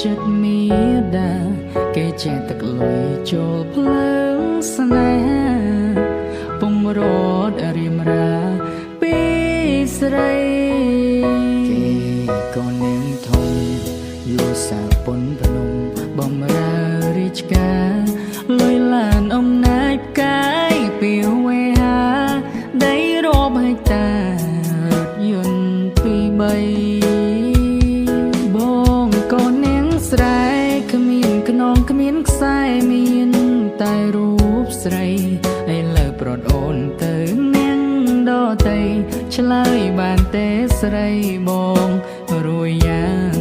ចិត្តមានដាគេចេះតែក្លុយចូលភ្លើងស្នេហាពងរត់រៀមរាពីស្រីគេក៏នាងធំយូសាពុនភ្នំបំរើរាជការលុយឡានអំណាចផ្កាយពីវេហាដីរាប់ហិកតារថយន្តពីរបីបងក៏នាងស្រែគ្មានខ្នងគ្មានខ្សែមានតែរូបស្រីឥឡូវប្រត់អូនទៅនាងដតីឆ្លើយបានទេស្រីបងរួយយ៉ាង